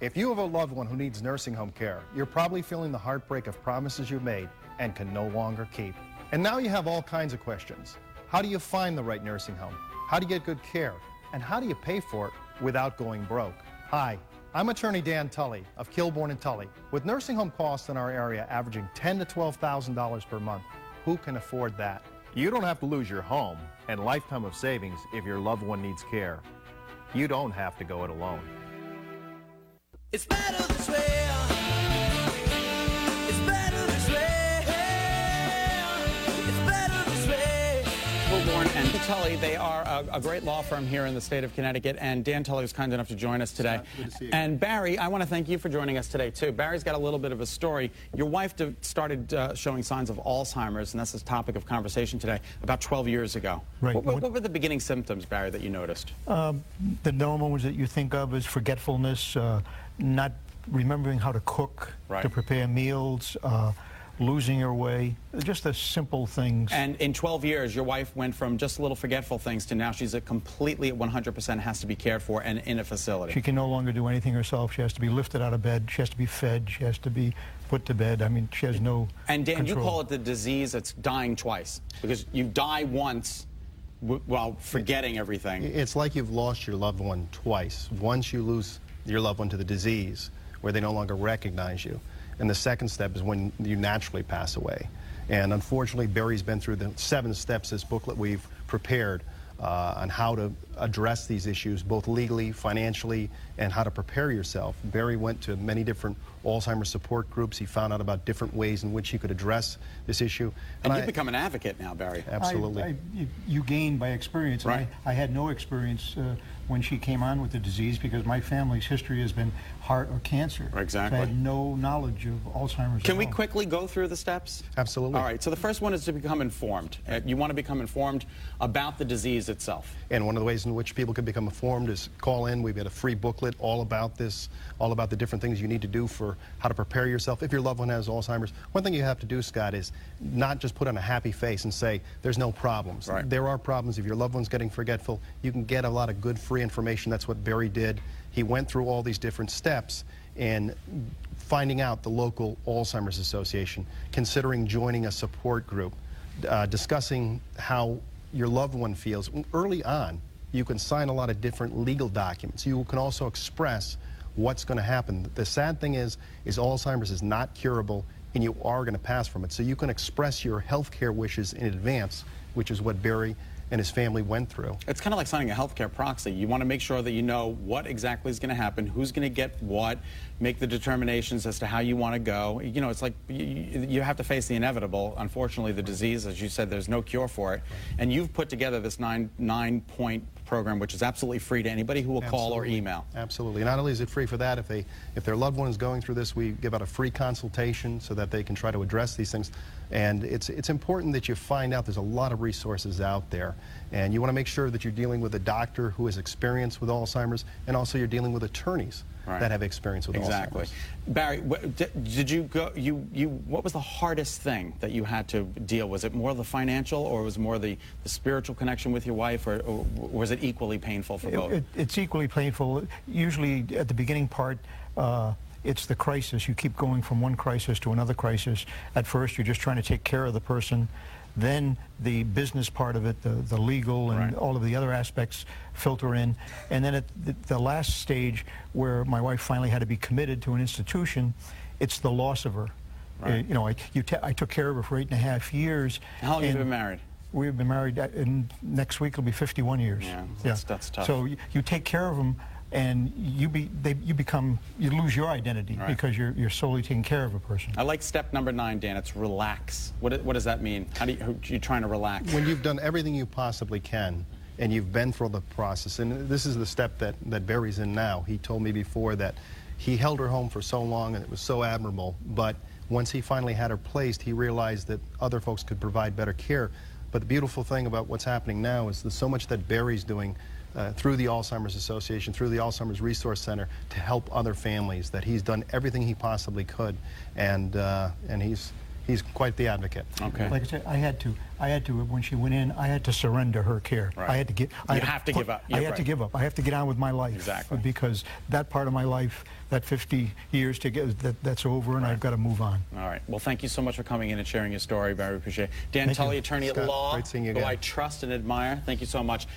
If you have a loved one who needs nursing home care, you're probably feeling the heartbreak of promises you made and can no longer keep. And now you have all kinds of questions. How do you find the right nursing home? How do you get good care? And how do you pay for it without going broke? Hi, I'm attorney Dan Tully of Kilbourne and Tully. With nursing home costs in our area averaging $10,000 to $12,000 per month, who can afford that? You don't have to lose your home and lifetime of savings if your loved one needs care. You don't have to go it alone. It's better this way. It's better this way. It's better this way. Kilbourne and Tully, they are a great law firm here in the state of Connecticut, and Dan Tully was kind enough to join us today. Good to see you. And Barry, I want to thank you for joining us today, too. Barry's got a little bit of a story. Your wife started showing signs of Alzheimer's, and that's the topic of conversation today, about 12 years ago. Right. What were the beginning symptoms, Barry, that you noticed? The normal ones that you think of is forgetfulness, not remembering how to cook, Right. to prepare meals, losing your way, just the simple things. And in 12 years, your wife went from just little forgetful things to now she's completely at 100% has to be cared for and in a facility. She can no longer do anything herself. She has to be lifted out of bed. She has to be fed. She has to be put to bed. I mean, she has no And Dan, control. you call it the disease that's dying twice, because you die once while forgetting everything. It's like you've lost your loved one twice. Once you lose your loved one to the disease, where they no longer recognize you. And the second step is when you naturally pass away. And unfortunately, Barry's been through the 7 steps, this booklet we've prepared on how to address these issues, both legally, financially, and how to prepare yourself. Barry went to many different Alzheimer's support groups. He found out about different ways in which he could address this issue. And you've become an advocate now, Barry. Absolutely. You gain by experience. Right. I had no experience when she came on with the disease because my family's history has been heart or cancer. Exactly. So I had no knowledge of Alzheimer's. Can at we all. quickly go through the steps? Absolutely. All right, so the first one is to become informed. You want to become informed about the disease itself. And one of the ways in which people can become informed is call in. We've got a free booklet all about this, all about the different things you need to do for how to prepare yourself if your loved one has Alzheimer's. One thing you have to do, Scott, is not just put on a happy face and say there's no problems. Right. There are problems. If your loved one's getting forgetful, you can get a lot of good free information. That's what Barry did. He went through all these different steps in finding out the local Alzheimer's Association, considering joining a support group, discussing how your loved one feels. Early on, you can sign a lot of different legal documents. You can also express what's going to happen. The sad thing is Alzheimer's is not curable, and you are going to pass from it. So you can express your health care wishes in advance, which is what Barry and his family went through. It's kind of like signing a healthcare proxy. You want to make sure that you know what exactly is going to happen, who's going to get what, make the determinations as to how you want to go. You know, it's like you have to face the inevitable. Unfortunately, the disease, as you said, there's no cure for it. And you've put together this nine-point program, which is absolutely free to anybody who will call or email. Absolutely. Not only is it free for that, if their loved one is going through this, we give out a free consultation so that they can try to address these things. And it's important that you find out there's a lot of resources out there. And you want to make sure that you're dealing with a doctor who has experience with Alzheimer's, and also you're dealing with attorneys that have experience with Exactly. Alzheimer's. Barry, did you go? What was the hardest thing that you had to deal? Was it more the financial, or was it more the spiritual connection with your wife, or was it equally painful for both? It's equally painful. Usually, at the beginning part, it's the crisis. You keep going from one crisis to another crisis. At first, you're just trying to take care of the person. Then the business part of it, the legal and all of the other aspects filter in. And then at the last stage where my wife finally had to be committed to an institution, it's the loss of her. Right. You know, I took care of her for 8.5 years. How long have you been married? We've been married, and next week it'll be 51 years. Yeah, that's tough. So you take care of them, and you lose your identity because you're solely taking care of a person. I like step number 9, Dan. It's relax. What does that mean? How are you trying to relax? When you've done everything you possibly can, and you've been through the process, and this is the step that Barry's in now. He told me before that he held her home for so long, and it was so admirable, but once he finally had her placed, he realized that other folks could provide better care. But the beautiful thing about what's happening now is there's so much that Barry's doing through the Alzheimer's Association, through the Alzheimer's Resource Center, to help other families, that he's done everything he possibly could, and he's quite the advocate. Okay. Like I said, I had to when she went in, I had to surrender her care. Right. I had to give. You have to give up. I have to give up. I have to get on with my life. Exactly. Because that part of my life, that 50 years to get, that's over, and I've got to move on. All right. Well, thank you so much for coming in and sharing your story. Very appreciate it. Dan Thank Tully, you. attorney at Scott, law, great seeing you who again. I trust and admire. Thank you so much.